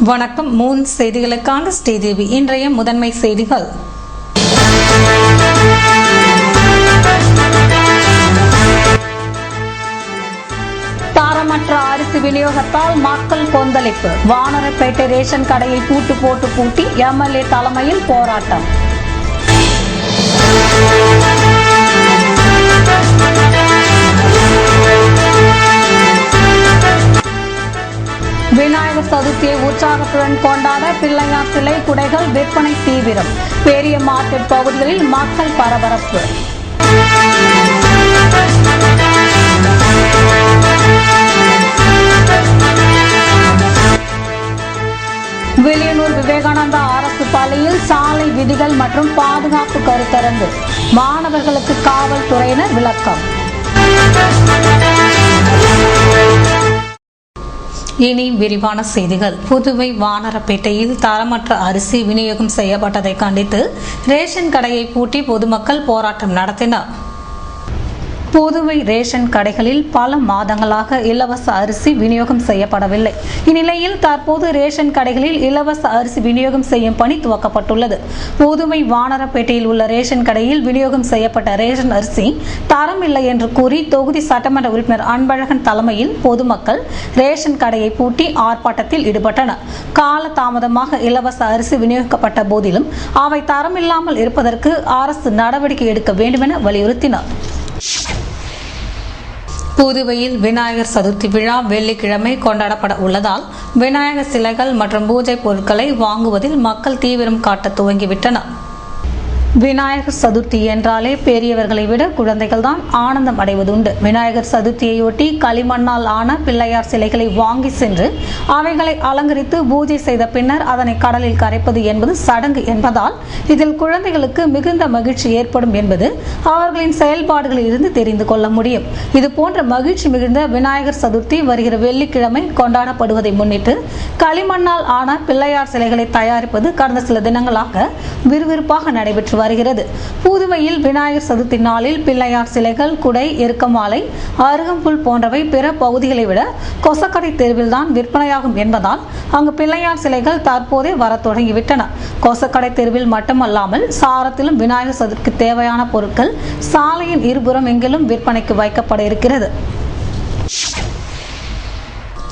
வணக்கம். மூன் செய்திகளுக்கான ஸ்ரீதேவி. இன்றைய முதன்மை செய்திகள். தரமற்ற அரிசி விநியோகத்தால் மக்கள் கொந்தளிப்பு. வானரப்பேட்டை ரேஷன் கடையை பூட்டி எம்எல்ஏ தலைமையில் போராட்டம். விநாயகர் சதுர்த்தியை உற்சாகத்துடன் கொண்டாட பிள்ளையார் சிலை குடைகள் விற்பனை தீவிரம். பெரிய மார்க்கெட் பகுதிகளில் மக்கள் பரபரப்பு. வில்லியனூர் விவேகானந்தா அரசு பள்ளியில் சாலை விதிகள் மற்றும் பாதுகாப்பு கருத்தரங்கு. மாணவர்களுக்கு காவல்துறையினர் விளக்கம். இனி விரிவான செய்திகள். புதுவை வானரப்பேட்டையில் தரமற்ற அரிசி விநியோகம் செய்யப்பட்டதை கண்டித்து ரேஷன் கடையை பூட்டி பொதுமக்கள் போராட்டம் நடத்தினர். புதுவை ரேஷன் கடைகளில் பல மாதங்களாக இலவச அரிசி விநியோகம் செய்யப்படவில்லை. இந்நிலையில் தற்போது ரேஷன் கடைகளில் இலவச அரிசி விநியோகம் செய்யும் பணி துவக்கப்பட்டுள்ளது. புதுவை வானரப்பேட்டையில் உள்ள ரேஷன் கடையில் விநியோகம் செய்யப்பட்ட ரேஷன் அரிசி தரம் இல்லை என்று கூறி தொகுதி சட்டமன்ற உறுப்பினர் அன்பழகன் தலைமையில் பொதுமக்கள் ரேஷன் கடையை பூட்டி ஆர்ப்பாட்டத்தில் ஈடுபட்டனர். கால தாமதமாக இலவச அரிசி விநியோகிக்கப்பட்ட போதிலும் அவை தரமில்லாமல் இருப்பதற்கு அரசு நடவடிக்கை எடுக்க வேண்டும் என வலியுறுத்தினர். புதுவையில் விநாயகர் சதுர்த்தி விழா வெள்ளிக்கிழமை கொண்டாடப்பட உள்ளதால் விநாயகர் சிலைகள் மற்றும் பூஜை பொருட்களை வாங்குவதில் மக்கள் தீவிரம் காட்ட துவங்கிவிட்டனர். விநாயகர் சதுர்த்தி என்றாலே பெரியவர்களை விட குழந்தைகள் தான் ஆனந்தம் அடைவதுண்டு. விநாயகர் சதுர்த்தியையொட்டி களிமண்ணால் ஆன பிள்ளையார் சிலைகளை வாங்கி சென்று அவைகளை அலங்கரித்து பூஜை செய்த பின்னர் அதனை கடலில் கரைப்பது என்பது சடங்கு என்பதால் இதில் குழந்தைகளுக்கு மிகுந்த மகிழ்ச்சி ஏற்படும் என்பது அவர்களின் செயல்பாடுகளில் இருந்து தெரிந்து கொள்ள முடியும். இது போன்ற மகிழ்ச்சி மிகுந்த விநாயகர் சதுர்த்தி வருகிற வெள்ளிக்கிழமை கொண்டாடப்படுவதை முன்னிட்டு களிமண்ணால் ஆன பிள்ளையார் சிலைகளை தயாரிப்பது கடந்த சில தினங்களாக விறுவிறுப்பாக நடைபெற்று வருகிறது. புதுவையில் விநாயகர் சதுர்த்தி நாளில் பிள்ளையார் சிலைகள், குடை, எருக்கமாலை, அருகம்புல் போன்றவை பிற பகுதிகளை விட கொசக்கடை தெருவில் தான் விற்பனையாகும் என்பதால் அங்கு பிள்ளையார் சிலைகள் தற்போதே வர தொடங்கிவிட்டன. கொசக்கடை தெருவில் மட்டுமல்லாமல் சாரத்திலும் விநாயகர் சதுர்த்திக்கு தேவையான பொருட்கள் சாலையின் இருபுறம் எங்கிலும் விற்பனைக்கு வைக்கப்பட இருக்கிறது.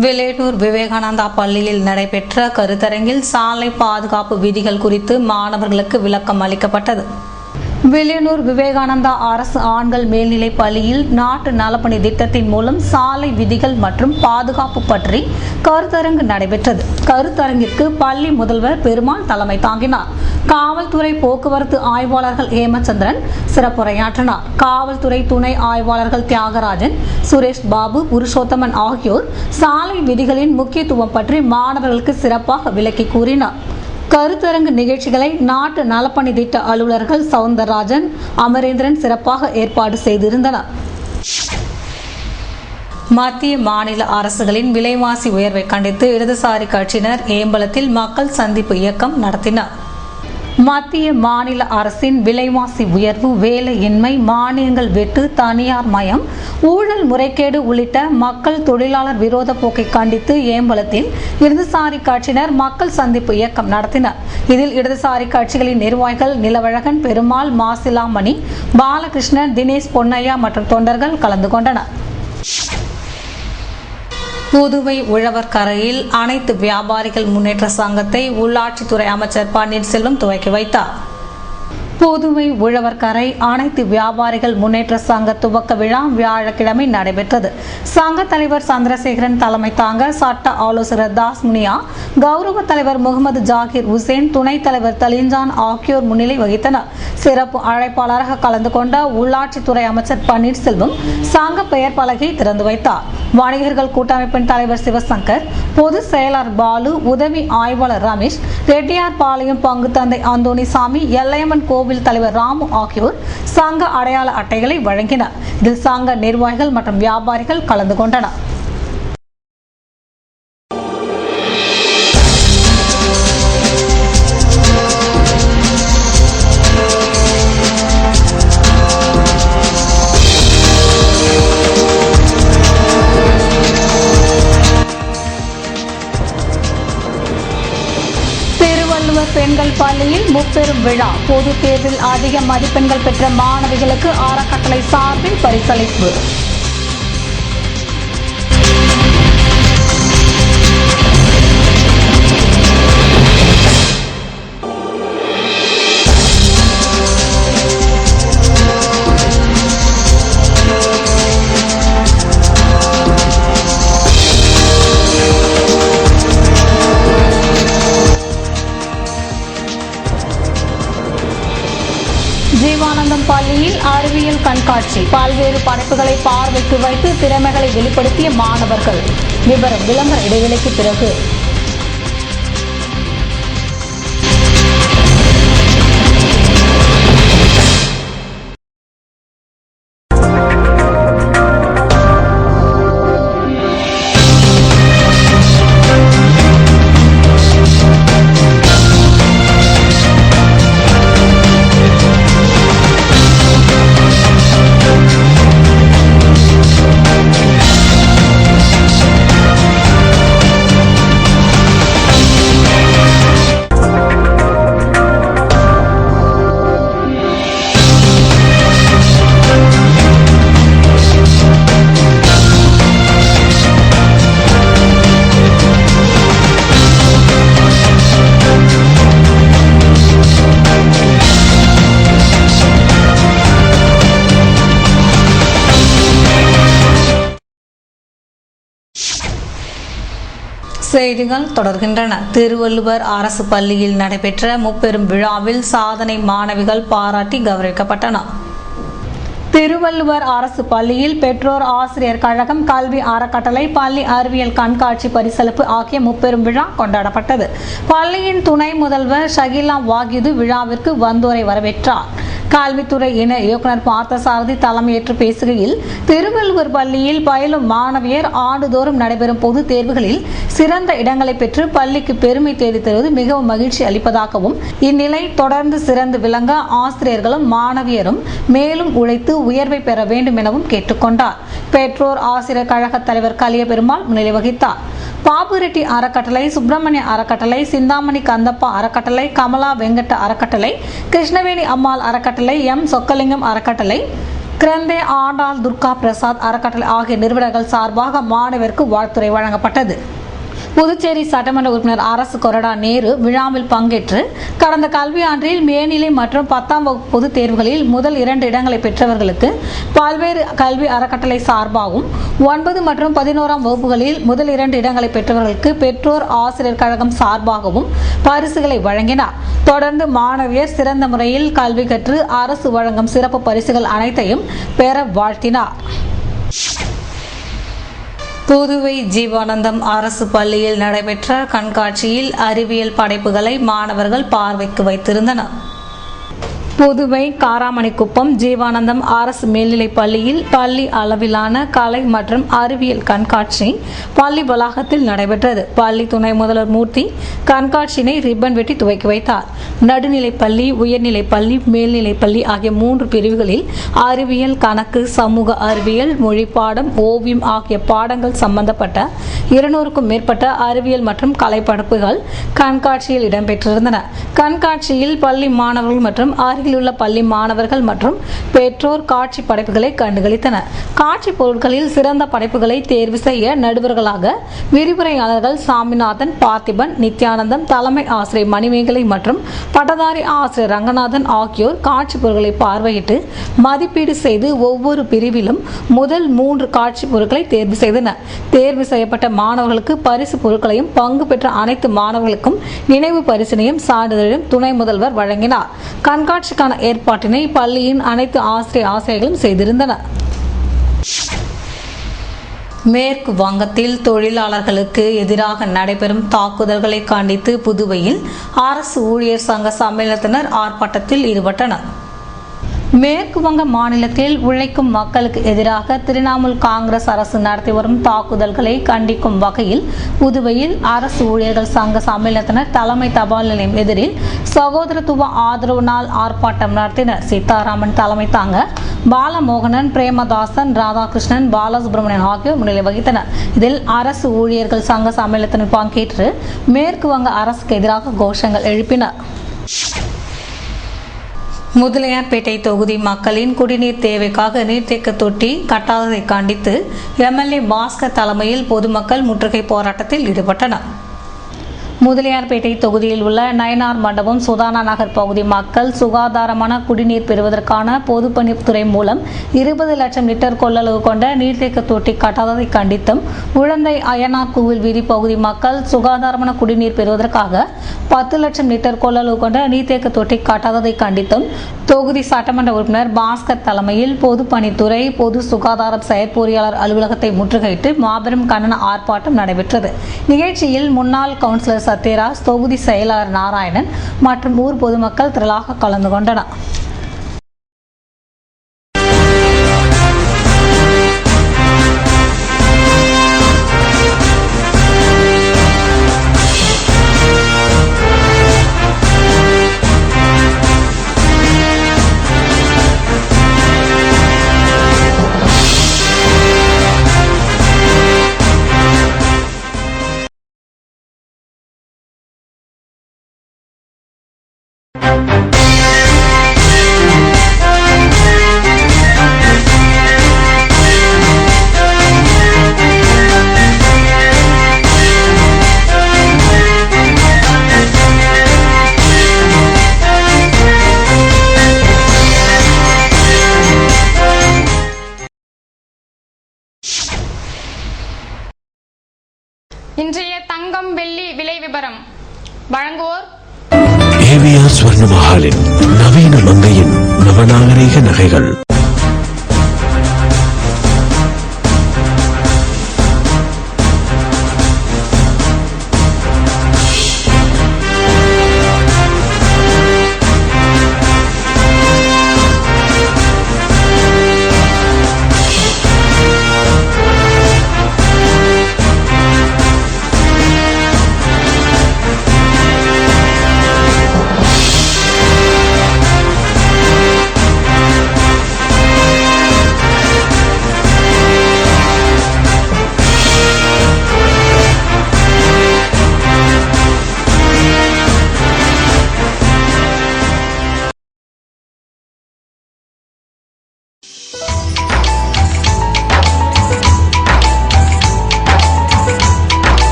வில்லியனூர் விவேகானந்தா பள்ளியில் நடைபெற்ற கருத்தரங்கில் சாலை பாதுகாப்பு விதிகள் குறித்து மாணவர்களுக்கு விளக்கம் அளிக்கப்பட்டது. வில்லியனூர் விவேகானந்தா அரசு ஆண்கள் மேல்நிலை பள்ளியில் நாட்டு நலப்பணி திட்டத்தின் மூலம் சாலை விதிகள் மற்றும் பாதுகாப்பு பற்றி கருத்தரங்கு நடைபெற்றது. கருத்தரங்கிற்கு பள்ளி முதல்வர் பெருமாள் தலைமை தாங்கினார். காவல்துறை போக்குவரத்து ஆய்வாளர்கள் ஹேமச்சந்திரன் சிறப்புரையாற்றினார். காவல்துறை துணை ஆய்வாளர்கள் தியாகராஜன், சுரேஷ் பாபு, புருஷோத்தமன் ஆகியோர் சாலை விதிகளின் முக்கியத்துவம் பற்றி மாணவர்களுக்கு சிறப்பாக விளக்கி கூறினார். கருத்தரங்கு நிகழ்ச்சிகளை நாட்டு நலப்பணி திட்ட அலுவலர்கள் சவுந்தரராஜன், அமரேந்திரன் சிறப்பாக ஏற்பாடு செய்திருந்தனர். மத்திய மாநில அரசுகளின் விலைவாசி உயர்வை கண்டித்து இடதுசாரி கட்சியினர் ஏம்பலத்தில் மக்கள் சந்திப்பு இயக்கம் நடத்தினர். மத்திய மாநில அரசின் விலைவாசி உயர்வு, வேலையின்மை, மானியங்கள் வெட்டு, தனியார் மயம், ஊழல் முறைகேடு உள்ளிட்ட மக்கள் தொழிலாளர் விரோத போக்கை கண்டித்து ஏம்பலத்தில் இடதுசாரி கட்சியினர் மக்கள் சந்திப்பு இயக்கம் நடத்தினர். இதில் இடதுசாரி கட்சிகளின் நிர்வாகிகள் நிலவழகன், பெருமாள், மாசிலாமணி, பாலகிருஷ்ணன், தினேஷ் பொன்னையா மற்றும் தொண்டர்கள் கலந்து கொண்டனர். புதுவை உழவர்கரையில் அனைத்து வியாபாரிகள் முன்னேற்ற சங்கத்தை உள்ளாட்சித்துறை அமைச்சர் பன்னீர்செல்வம் துவக்கி வைத்தார். புதுவை உழவர்கரை அனைத்து வியாபாரிகள் முன்னேற்ற சங்க துவக்க விழா வியாழக்கிழமை நடைபெற்றது. சங்க தலைவர் சந்திரசேகரன் தலைமை தாங்க சட்ட ஆலோசகர் தாஸ் முனியா, கௌரவ தலைவர் முகமது ஜாகிர் உசேன், துணைத் தலைவர் தலிஞ்சான் ஆகியோர் முன்னிலை வகித்தனர். சிறப்பு அழைப்பாளராக கலந்து கொண்ட உள்ளாட்சித்துறை அமைச்சர் பன்னீர்செல்வம் சங்க பெயர் பலகை திறந்து வைத்தார். வணிகர்கள் கூட்டமைப்பின் தலைவர் சிவசங்கர், பொதுச் செயலாளர் பாலு, உதவி ஆய்வாளர் ரமேஷ், ரெட்டியார் பாளையம் பங்கு தந்தை அந்தோணிசாமி, எல்லையம்மன் கோவில் தலைவர் ராமு ஆகியோர் சங்க அடையாள அட்டைகளை வழங்கினர். இதில் சங்க நிர்வாகிகள் மற்றும் வியாபாரிகள் கலந்து கொண்டனர். திருவள்ளுவர் பெண்கள் பள்ளியில் முப்பெரும் விழா. பொது தேர்வில் அதிக மதிப்பெண்கள் பெற்ற மாணவிகளுக்கு அறக்கட்டளை சார்பில் பரிசளிப்பு. ஜீவானந்தம் பள்ளியில் அறிவியல் கண்காட்சி. பல்வேறு படைப்புகளை பார்வைக்கு வைத்து திறமைகளை வெளிப்படுத்திய மாணவர்கள். விவரம் விளம்பர இடைவெளிக்கு பிறகு. செய்திகள் தொடர்கின்றன. திருவள்ளுவர் அரசு பள்ளியில் நடைபெற்ற முப்பெரும் விழாவில் சாதனை மாணவிகள் பாராட்டி கௌரவிக்கப்பட்டனர். திருவள்ளுவர் அரசு பள்ளியில் பெற்றோர் ஆசிரியர் கழகம், கல்வி அறக்கட்டளை, பள்ளி அறிவியல் கண்காட்சி பரிசளிப்பு ஆகிய முப்பெரும் விழா கொண்டாடப்பட்டது. பள்ளியின் துணை முதல்வர் ஷகிலா வாகிது விழாவிற்கு வந்தோரை வரவேற்றார். கல்வித்துறை இணை இயக்குநர் பார்த்தசாரதி தலைமையேற்று பேசுகையில், திருவள்ளுவர் பள்ளியில் பயிலும் மாணவியர் ஆண்டுதோறும் நடைபெறும் பொது தேர்வுகளில் சிறந்த இடங்களை பெற்று பள்ளிக்கு பெருமை தேடி தருவது மிகவும் மகிழ்ச்சி அளிப்பதாகவும், இந்நிலை தொடர்ந்து சிறந்து விளங்க ஆசிரியர்களும் மாணவியரும் மேலும் உழைத்து உயர்வை பெற வேண்டும் எனவும் கேட்டுக்கொண்டார். பெற்றோர் ஆசிரியர் கழக தலைவர் கலியபெருமாள் முன்னிலை வகித்தார். பாபுரெட்டி அறக்கட்டளை, சுப்பிரமணிய அறக்கட்டளை, சிந்தாமணி கந்தப்பா அறக்கட்டளை, கமலா வெங்கட்ட அறக்கட்டளை, கிருஷ்ணவேணி அம்மாள் அறக்கட்டளை, எம் சொக்கலிங்கம் அறக்கட்டளை, கிரந்தே ஆண்டாள் துர்கா பிரசாத் அறக்கட்டளை ஆகிய நிறுவனங்கள் சார்பாக மாணவருக்கு வாழ்த்துரை வழங்கப்பட்டது. புதுச்சேரி சட்டமன்ற உறுப்பினர் அரசு கொறடா நேரு விழாவில் பங்கேற்று கடந்த கல்வியாண்டில் மேல்நிலை மற்றும் 10ஆம் வகுப்பு பொதுத் தேர்வுகளில் முதல் 2 இடங்களை பெற்றவர்களுக்கு பல்வேறு கல்வி அறக்கட்டளை சார்பாகவும், 9 மற்றும் 11ஆம் வகுப்புகளில் முதல் 2 இடங்களை பெற்றவர்களுக்கு பெற்றோர் ஆசிரியர் கழகம் சார்பாகவும் பரிசுகளை வழங்கினார். தொடர்ந்து மாணவியர் சிறந்த முறையில் கல்வி கற்று அரசு வழங்கும் சிறப்பு பரிசுகள் அனைத்தையும் பெற வாழ்த்தினார். புதுவை ஜீவானந்தம் அரசு பள்ளியில் நடைபெற்ற கண்காட்சியில் அறிவியல் படைப்புகளை மாணவர்கள் பார்வைக்கு வைத்திருந்தனர். புதுவை காராமணிக்குப்பம் ஜீவானந்தம் அரசு மேல்நிலைப் பள்ளியில் பள்ளி அளவிலான கலை மற்றும் அறிவியல் கண்காட்சி பள்ளி வளாகத்தில் நடைபெற்றது. பள்ளி துணை முதல்வர் மூர்த்தி கண்காட்சியினை ரிப்பன் வெட்டி துவக்கி வைத்தார். நடுநிலைப் பள்ளி, உயர்நிலைப் பள்ளி, மேல்நிலைப் பள்ளி ஆகிய 3 பிரிவுகளில் அறிவியல், கணக்கு, சமூக அறிவியல், மொழி பாடம், ஓவியம் ஆகிய பாடங்கள் சம்பந்தப்பட்ட 200க்கும் மேற்பட்ட அறிவியல் மற்றும் கலை படைப்புகள் கண்காட்சியில் இடம்பெற்றிருந்தன. கண்காட்சியில் பள்ளி மாணவர்கள் மற்றும் உள்ள பள்ளி மாணவர்கள் மற்றும் பெற்றோர் காட்சி படைப்புகளை கண்டுகளித்தனர். காட்சி பொருட்களில் சிறந்த படைப்புகளை தேர்வு செய்ய நடுவர்களாக விரிவுரையாளர்கள் சாமிநாதன், பார்த்திபன், நித்யானந்தம், தலைமை ஆசிரியர் மணிமேகலை மற்றும் பட்டதாரி ஆசிரியர் ரங்கநாதன் ஆகியோர் காட்சி பொருட்களை பார்வையிட்டு மதிப்பீடு செய்து ஒவ்வொரு பிரிவிலும் முதல் 3 காட்சி பொருட்களை தேர்வு செய்தனர். தேர்வு செய்யப்பட்ட மாணவர்களுக்கு பரிசு பொருட்களையும் பங்கு பெற்ற அனைத்து மாணவர்களுக்கும் நினைவு பரிசினையும் சான்றிதழையும் துணை முதல்வர் வழங்கினார். கண்காட்சிக்கான ஏற்பாட்டினை பள்ளியின் அனைத்து ஆசிரியர்களும் செய்திருந்தனர். மேற்கு வங்கத்தில் தொழிலாளர்களுக்கு எதிராக நடைபெறும் தாக்குதல்களை கண்டித்து புதுவையில் அரசு ஊழியர் சங்க சம்மேளனத்தினர் ஆர்ப்பாட்டத்தில் ஈடுபட்டனர். மேற்கு வங்க மாநிலத்தில் உழைக்கும் மக்களுக்கு எதிராக திரிணாமுல் காங்கிரஸ் அரசு நடத்தி வரும் தாக்குதல்களை கண்டிக்கும் வகையில் புதுவையில் அரசு ஊழியர்கள் சங்க சம்மேளனத்தினர் தலைமை தபால் நிலையம் எதிரில் சகோதரத்துவ ஆதரவு நாள் ஆர்ப்பாட்டம் நடத்தினர். சீதாராமன் தலைமை தாங்க பாலமோகனன், பிரேமதாசன், ராதாகிருஷ்ணன், பாலசுப்ரமணியன் ஆகியோர் முன்னிலை வகித்தனர். இதில் அரசு ஊழியர்கள் சங்க சம்மேளனத்தினர் பங்கேற்று மேற்கு வங்க அரசுக்கு எதிராக கோஷங்கள் எழுப்பினர். முதலியார்பேட்டை தொகுதி மக்களின் குடிநீர் தேவைக்காக நீர்த்தேக்க தொட்டி கட்டாததை கண்டித்து எம்எல்ஏ பாஸ்கர் தலைமையில் பொதுமக்கள் முற்றுகை போராட்டத்தில் ஈடுபட்டனர். முதலியார்பேட்டை தொகுதியில் உள்ள நயனார் மண்டபம், சுதானா நகர் பகுதி மக்கள் சுகாதாரமான குடிநீர் பெறுவதற்கான பொதுப்பணித்துறை மூலம் 20 லட்சம் லிட்டர் கொள்ளளவு கொண்ட நீர்த்தேக்க தொட்டி கட்டாததை கண்டித்தும், உழந்தை அய்யனார் கோவில் வீதி பகுதி மக்கள் சுகாதாரமான குடிநீர் பெறுவதற்காக 10 லட்சம் லிட்டர் கொள்ளளவு கொண்ட நீர்த்தேக்க தொட்டி கட்டாததை கண்டித்தும் தொகுதி சட்டமன்ற உறுப்பினர் பாஸ்கர் தலைமையில் பொதுப்பணித்துறை பொது சுகாதார செயற்பொறியாளர் அலுவலகத்தை முற்றுகையிட்டு மாபெரும் கண்டன ஆர்ப்பாட்டம் நடைபெற்றது. நிகழ்ச்சியில் முன்னாள் கவுன்சிலர் சத்யராஜ், தொகுதி செயலாளர் நாராயணன் மற்றும் ஊர் பொதுமக்கள் திரளாக கலந்து கொண்டனர். இன்றைய தங்கம் வெள்ளி விலை விபரம் வழங்குவோர் ஏவிஆர் ஸ்வர்ண மஹாலின் நவீன மங்கையின் நவநாகரிக நகைகள்.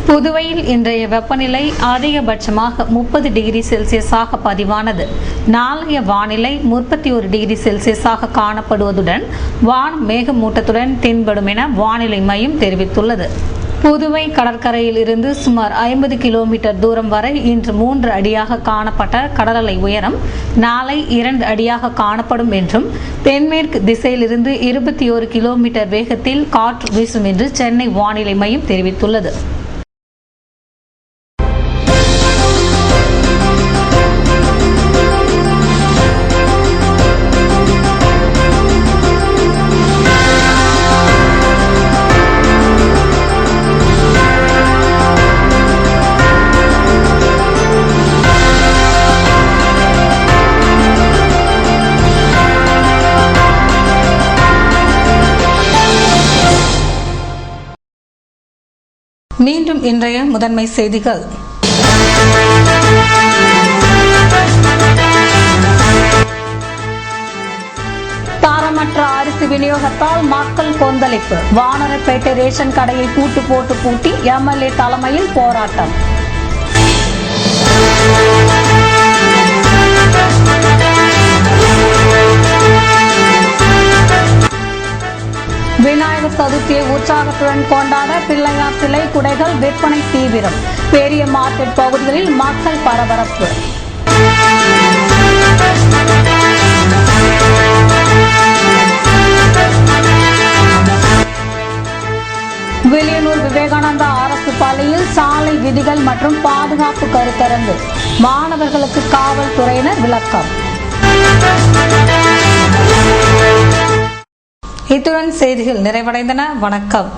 புதுவையில் இன்றைய வெப்பநிலை அதிகபட்சமாக 30 டிகிரி செல்சியஸாக பதிவானது. நாளைய வானிலை 31 டிகிரி செல்சியஸாக காணப்படுவதுடன் வானம் மேகமூட்டத்துடன் தென்படும் என வானிலை மையம் தெரிவித்துள்ளது. புதுவை கடற்கரையில் இருந்து சுமார் 50 கிலோமீட்டர் தூரம் வரை இன்று 3 அடியாக காணப்பட்ட கடலலை உயரம் நாளை 2 அடியாக காணப்படும் என்றும், தென்மேற்கு திசையிலிருந்து 21 கிலோமீட்டர் வேகத்தில் காற்று வீசும் என்று சென்னை வானிலை மையம் தெரிவித்துள்ளது. மீண்டும் இன்றைய முதன்மை செய்திகள். தரமற்ற அரிசி விநியோகத்தால் மக்கள் கொந்தளிப்பு. வானரப்பேட்டை ரேஷன் கடையை பூட்டி எம்எல்ஏ தலைமையில் போராட்டம். விநாயகர் சதுர்த்தியை உற்சாகத்துடன் கொண்டாட பிள்ளையார் சிலை, குடைகள் விற்பனை தீவிரம். பெரிய மார்க்கெட் பகுதிகளில் மக்கள் பரபரப்பு. வில்லியனூர் விவேகானந்தா அரசு பள்ளியில் சாலை விதிகள் மற்றும் பாதுகாப்பு கருத்தரங்கு, மாணவர்களுக்கு காவல்துறையினர் விளக்கம். இத்துடன் செய்திகள் நிறைவடைந்தன. வணக்கம்.